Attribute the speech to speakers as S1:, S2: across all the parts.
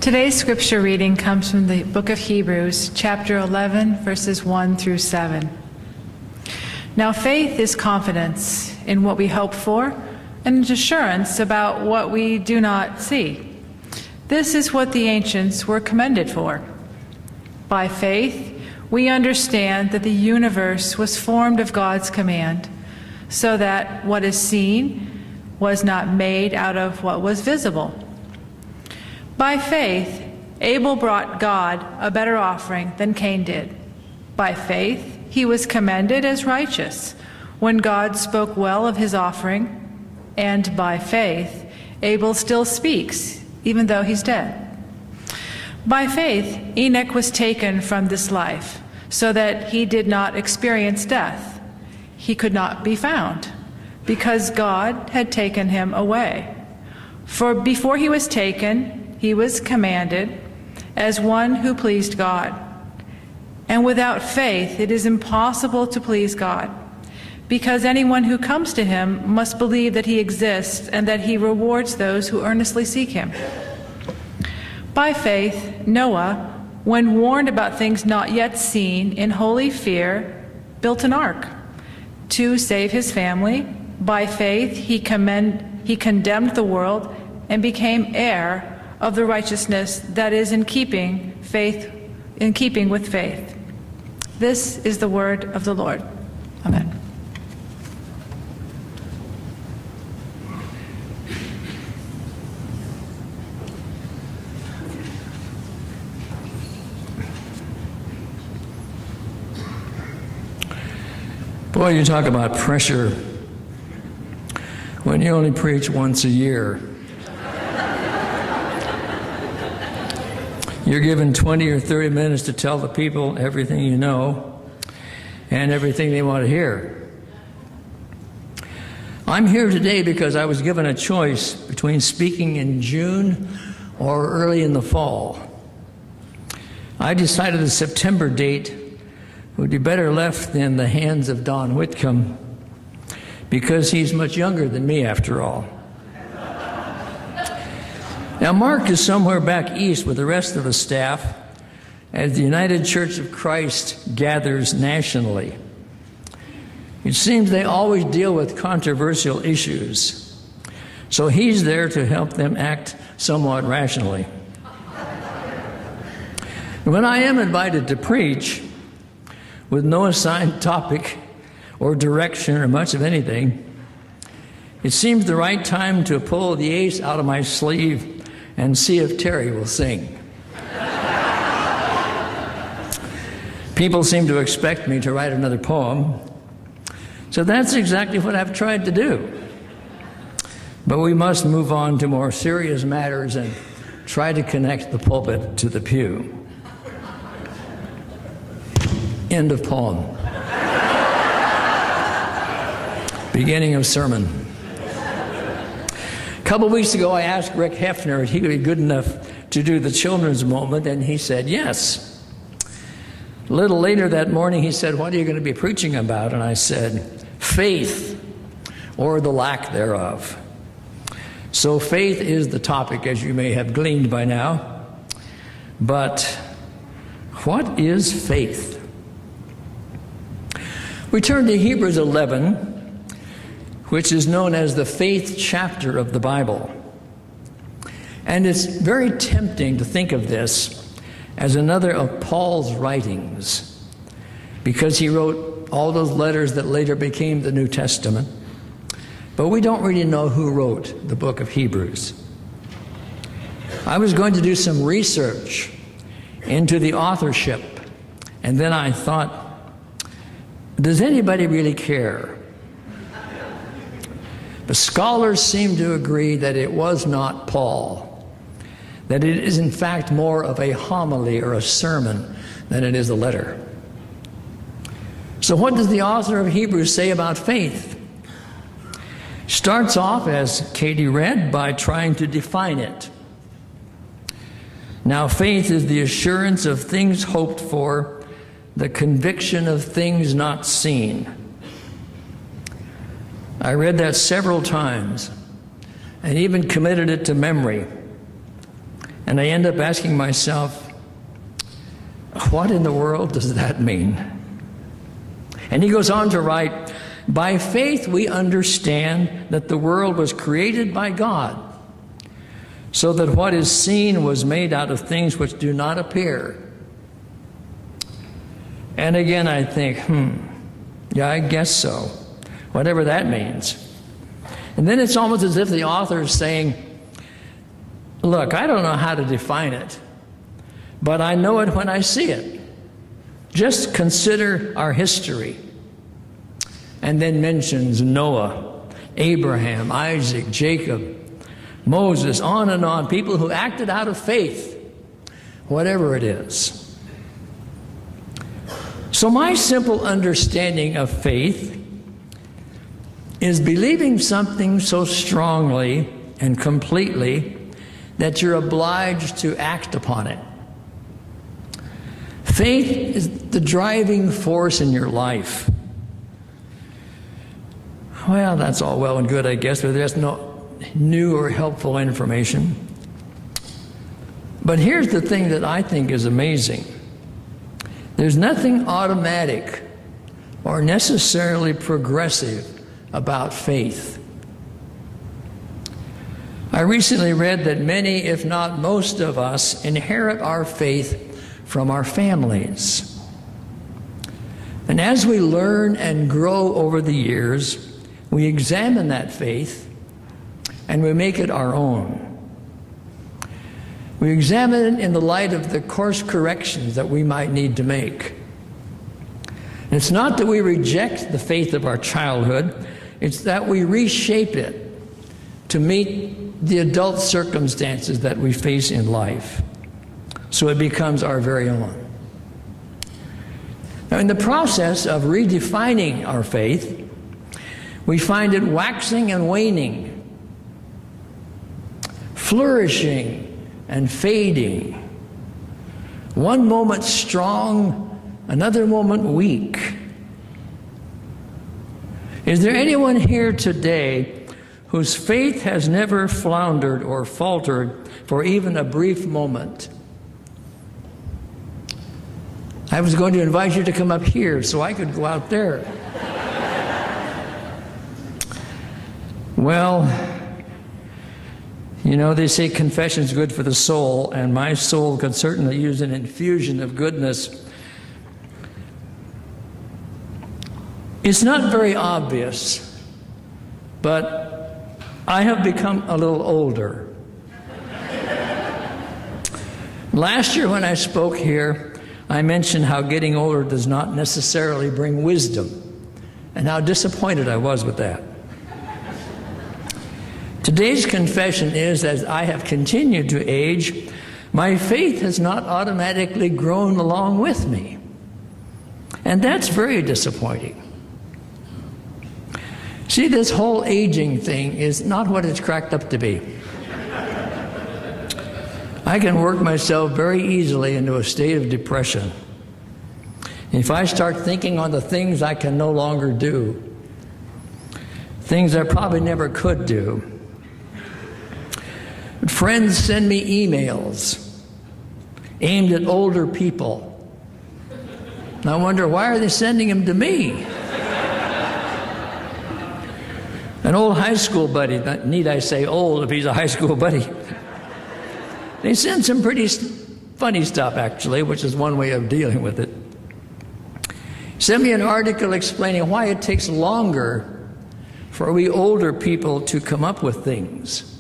S1: Today's scripture reading comes from the book of Hebrews, chapter 11, verses 1 through 7. Now faith is confidence in what we hope for and assurance about what we do not see. This is what the ancients were commended for. By faith, we understand that the universe was formed of God's command, so that what is seen was not made out of what was visible. By faith, Abel brought God a better offering than Cain did. By faith, he was commended as righteous when God spoke well of his offering, and by faith, Abel still speaks, even though he's dead. By faith, Enoch was taken from this life, so that he did not experience death. He could not be found, because God had taken him away. For before he was taken, he was commanded as one who pleased God. And without faith, it is impossible to please God, because anyone who comes to him must believe that he exists and that he rewards those who earnestly seek him. By faith, Noah, when warned about things not yet seen, in holy fear, built an ark to save his family. By faith, he condemned the world and became heir of the righteousness that is in keeping with faith. This is the word of the Lord. Amen.
S2: Boy, you talk about pressure when you only preach once a year. You're given 20 or 30 minutes to tell the people everything you know and everything they want to hear. I'm here today because I was given a choice between speaking in June or early in the fall. I decided the September date would be better left in the hands of Don Whitcomb, because he's much younger than me after all. Now, Mark is somewhere back east with the rest of the staff as the United Church of Christ gathers nationally. It seems they always deal with controversial issues, so he's there to help them act somewhat rationally. When I am invited to preach with no assigned topic or direction or much of anything, it seems the right time to pull the ace out of my sleeve and see if Terry will sing. People seem to expect me to write another poem, so that's exactly what I've tried to do. But we must move on to more serious matters and try to connect the pulpit to the pew. End of poem. Beginning of sermon. A couple weeks ago, I asked Rick Hefner if he would be good enough to do the children's moment, and he said yes. A little later that morning, he said, "What are you going to be preaching about?" And I said, "Faith, or the lack thereof." So faith is the topic, as you may have gleaned by now. But what is faith? We turn to Hebrews 11, which is known as the faith chapter of the Bible. And it's very tempting to think of this as another of Paul's writings, because he wrote all those letters that later became the New Testament. But we don't really know who wrote the book of Hebrews. I was going to do some research into the authorship, and then I thought, does anybody really care? But scholars seem to agree that it was not Paul, that it is in fact more of a homily or a sermon than it is a letter. So what does the author of Hebrews say about faith? Starts off, as Katie read, by trying to define it. Now, faith is the assurance of things hoped for, the conviction of things not seen. I read that several times and even committed it to memory. And I end up asking myself, what in the world does that mean? And he goes on to write, by faith we understand that the world was created by God, so that what is seen was made out of things which do not appear. And again I think, yeah, I guess so, whatever that means. And then it's almost as if the author is saying, look, I don't know how to define it, but I know it when I see it. Just consider our history. And then mentions Noah, Abraham, Isaac, Jacob, Moses, on and on, people who acted out of faith, whatever it is. So my simple understanding of faith is believing something so strongly and completely that you're obliged to act upon it. Faith is the driving force in your life. Well, that's all well and good, I guess, but there's no new or helpful information. But here's the thing that I think is amazing. There's nothing automatic or necessarily progressive about faith. I recently read that many, if not most of us, inherit our faith from our families. And as we learn and grow over the years, we examine that faith and we make it our own. We examine it in the light of the course corrections that we might need to make. And it's not that we reject the faith of our childhood, it's that we reshape it to meet the adult circumstances that we face in life, so it becomes our very own. Now, in the process of redefining our faith, we find it waxing and waning, flourishing and fading. One moment strong, another moment weak. Is there anyone here today whose faith has never floundered or faltered for even a brief moment? I was going to invite you to come up here so I could go out there. Well, you know, they say confession's good for the soul, and my soul could certainly use an infusion of goodness. It's not very obvious, but I have become a little older. Last year when I spoke here, I mentioned how getting older does not necessarily bring wisdom, and how disappointed I was with that. Today's confession is, as I have continued to age, my faith has not automatically grown along with me. And that's very disappointing. See, this whole aging thing is not what it's cracked up to be. I can work myself very easily into a state of depression. If I start thinking on the things I can no longer do, things I probably never could do. Friends send me emails aimed at older people. And I wonder, why are they sending them to me? An old high school buddy, need I say old if he's a high school buddy? They send some pretty funny stuff, actually, which is one way of dealing with it. Send me an article explaining why it takes longer for we older people to come up with things.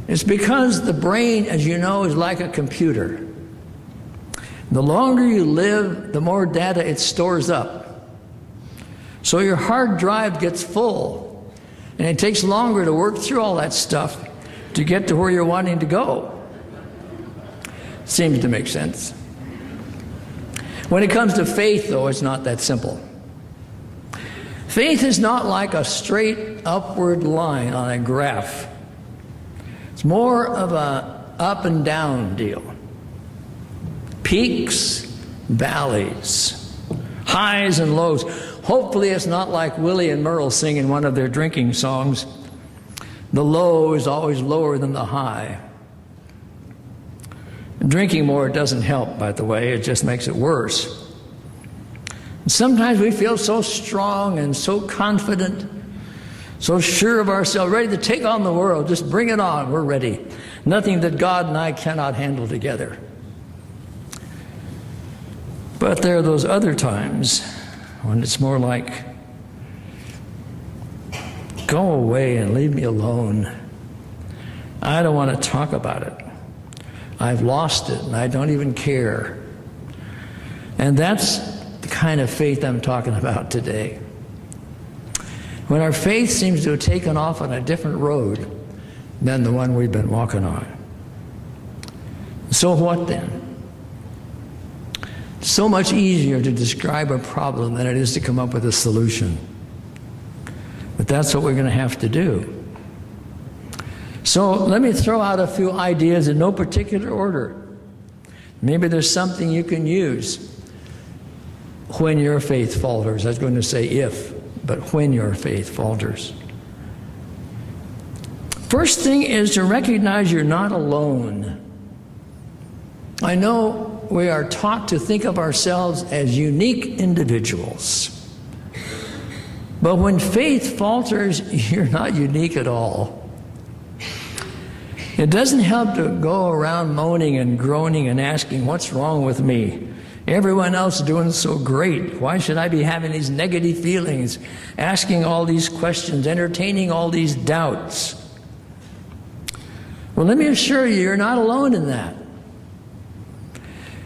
S2: It's because the brain, as you know, is like a computer. The longer you live, the more data it stores up. So your hard drive gets full, and it takes longer to work through all that stuff to get to where you're wanting to go. Seems to make sense. When it comes to faith, though, it's not that simple. Faith is not like a straight upward line on a graph. It's more of a up and down deal. Peaks, valleys, highs and lows. Hopefully it's not like Willie and Merle sing in one of their drinking songs. The low is always lower than the high. Drinking more doesn't help, by the way. It just makes it worse. Sometimes we feel so strong and so confident, so sure of ourselves, ready to take on the world. Just bring it on. We're ready. Nothing that God and I cannot handle together. But there are those other times when it's more like, go away and leave me alone. I don't want to talk about it. I've lost it and I don't even care. And that's the kind of faith I'm talking about today. When our faith seems to have taken off on a different road than the one we've been walking on. So what then? It's so much easier to describe a problem than it is to come up with a solution. But that's what we're going to have to do. So let me throw out a few ideas in no particular order. Maybe there's something you can use when your faith falters. I was going to say if, but when your faith falters. First thing is to recognize you're not alone. I know we are taught to think of ourselves as unique individuals. But when faith falters, you're not unique at all. It doesn't help to go around moaning and groaning and asking, what's wrong with me? Everyone else is doing so great. Why should I be having these negative feelings, asking all these questions, entertaining all these doubts? Well, let me assure you, you're not alone in that.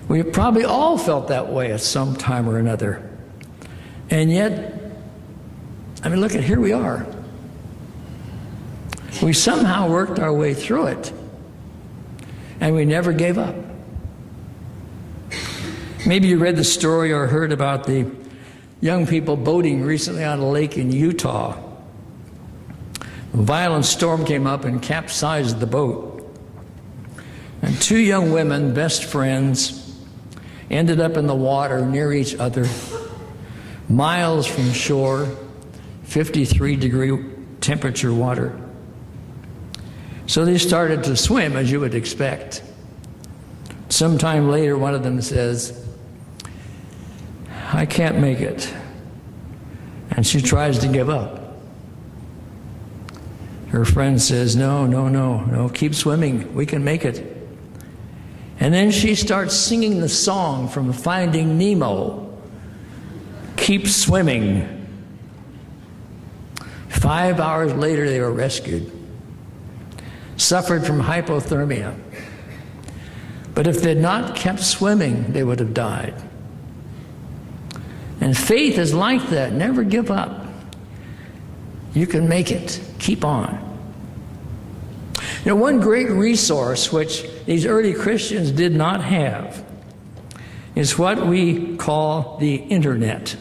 S2: We probably all felt that way at some time or another. And yet, look at here we are. We somehow worked our way through it. And we never gave up. Maybe you read the story or heard about the young people boating recently on a lake in Utah. A violent storm came up and capsized the boat. And two young women, best friends, ended up in the water near each other, miles from shore, 53-degree temperature water. So they started to swim, as you would expect. Sometime later, one of them says, I can't make it. And she tries to give up. Her friend says, no, keep swimming. We can make it. And then she starts singing the song from Finding Nemo, Keep Swimming. 5 hours later, they were rescued. Suffered from hypothermia. But if they'd not kept swimming, they would have died. And faith is like that. Never give up. You can make it. Keep on. One great resource which these early Christians did not have is what we call the internet.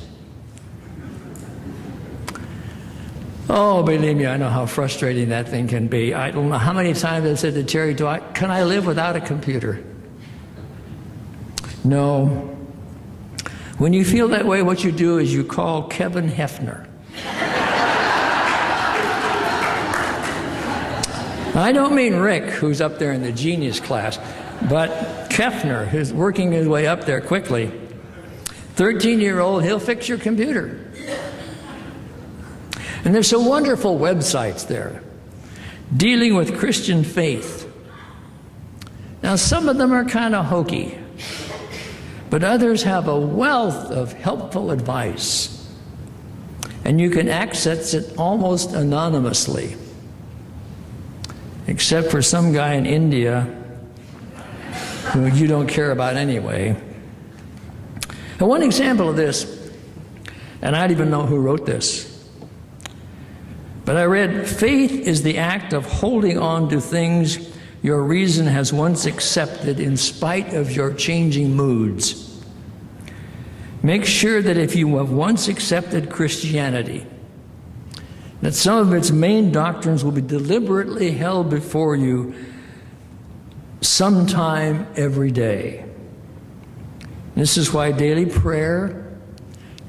S2: Oh, believe me, I know how frustrating that thing can be. I don't know how many times I've said to Terry, can I live without a computer? No. When you feel that way, what you do is you call Kevin Hefner. I don't mean Rick, who's up there in the genius class, but Hefner, who's working his way up there quickly. 13-year-old, he'll fix your computer. And there's some wonderful websites there dealing with Christian faith. Now, some of them are kind of hokey, but others have a wealth of helpful advice. And you can access it almost anonymously, except for some guy in India who you don't care about anyway. Now, one example of this, and I don't even know who wrote this, but I read, faith is the act of holding on to things your reason has once accepted in spite of your changing moods. Make sure that if you have once accepted Christianity, that some of its main doctrines will be deliberately held before you sometime every day. This is why daily prayer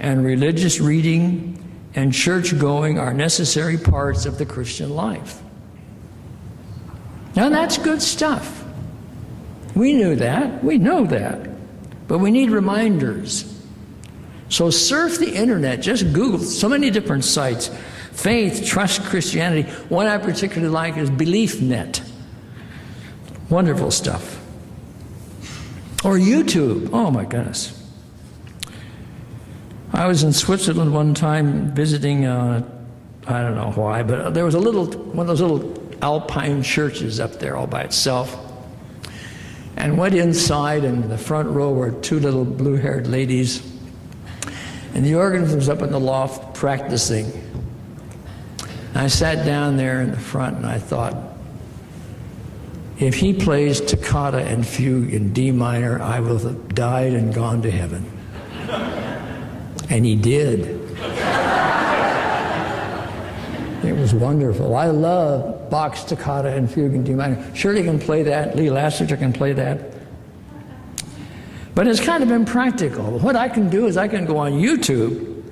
S2: and religious reading and church going are necessary parts of the Christian life. Now that's good stuff. We knew that. We know that. But we need reminders. So surf the internet. Just Google so many different sites. Faith, Trust Christianity. One I particularly like is BeliefNet. Wonderful stuff. Or YouTube. Oh my goodness. I was in Switzerland one time visiting, I don't know why, but there was one of those little alpine churches up there all by itself. And went inside, and in the front row were two little blue-haired ladies. And the organist was up in the loft practicing. And I sat down there in the front, and I thought, if he plays Toccata and Fugue in D minor, I will have died and gone to heaven. And he did. It was wonderful. I love Bach's Toccata and Fugue in D minor. Shirley can play that. Lee Lassiter can play that. But it's kind of impractical. What I can do is I can go on YouTube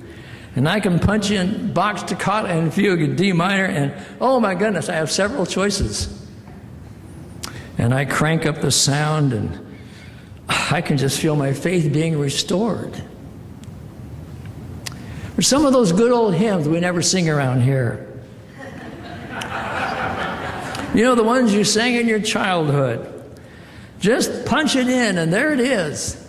S2: and I can punch in Bach's Toccata and Fugue in D minor, and oh my goodness, I have several choices. And I crank up the sound, and I can just feel my faith being restored. There's some of those good old hymns we never sing around here. You know, the ones you sang in your childhood. Just punch it in, and there it is.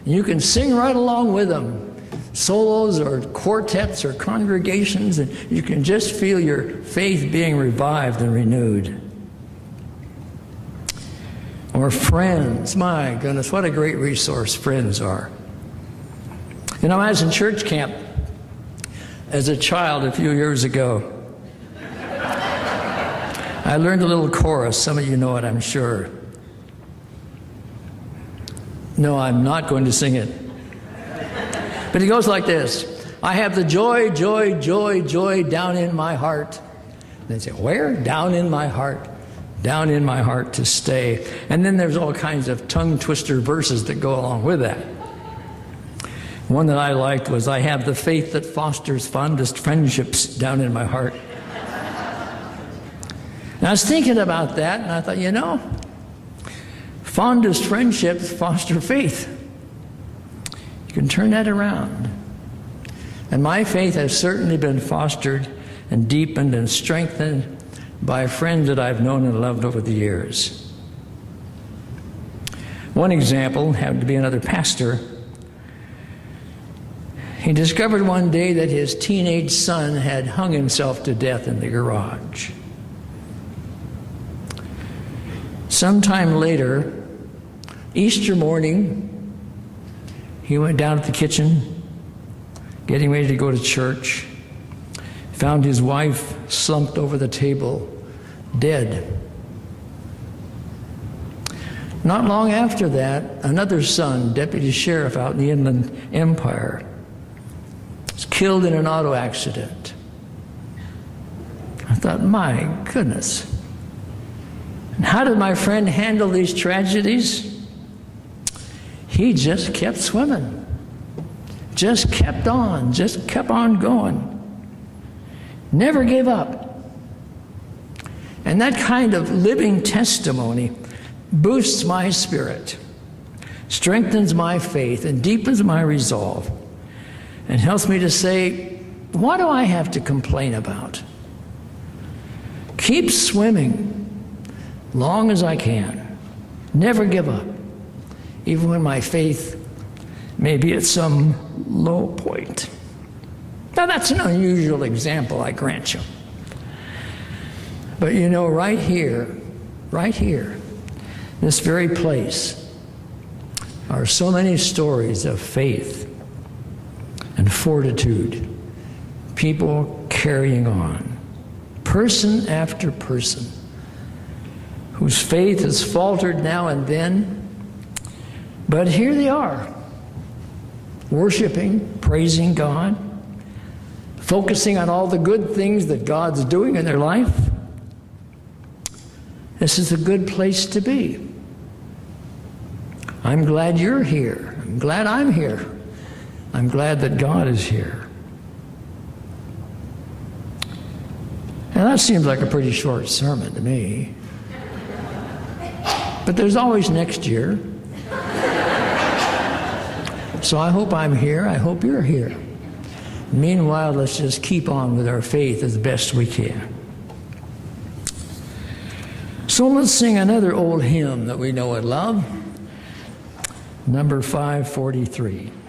S2: You can sing right along with them. Solos or quartets or congregations, and you can just feel your faith being revived and renewed. Or friends. My goodness, what a great resource friends are. You know, I was in church camp as a child a few years ago. I learned a little chorus. Some of you know it, I'm sure. No, I'm not going to sing it. But it goes like this. I have the joy, joy, joy, joy down in my heart. And they say, where? Down in my heart. Down in my heart to stay. And then there's all kinds of tongue twister verses that go along with that. One that I liked was, I have the faith that fosters fondest friendships down in my heart. And I was thinking about that, and I thought, you know, fondest friendships foster faith. You can turn that around. And my faith has certainly been fostered and deepened and strengthened by friends that I've known and loved over the years. One example happened to be another pastor. He discovered one day that his teenage son had hung himself to death in the garage. Sometime later, Easter morning, he went down to the kitchen, getting ready to go to church, found his wife slumped over the table, dead. Not long after that, another son, deputy sheriff out in the Inland Empire, was killed in an auto accident. I thought, my goodness. And how did my friend handle these tragedies? He just kept swimming. Just kept on. Just kept on going. Never gave up. And that kind of living testimony boosts my spirit, strengthens my faith, and deepens my resolve, and helps me to say, what do I have to complain about? Keep swimming long as I can. Never give up, even when my faith may be at some low point. Now, that's an unusual example, I grant you. But you know, right here, this very place, are so many stories of faith and fortitude, people carrying on, person after person, whose faith has faltered now and then, but here they are, worshiping, praising God, focusing on all the good things that God's doing in their life. This is a good place to be. I'm glad you're here. I'm glad I'm here. I'm glad that God is here. Now that seems like a pretty short sermon to me. But there's always next year. So I hope I'm here. I hope you're here. Meanwhile, let's just keep on with our faith as best we can. So let's sing another old hymn that we know and love. Number 543.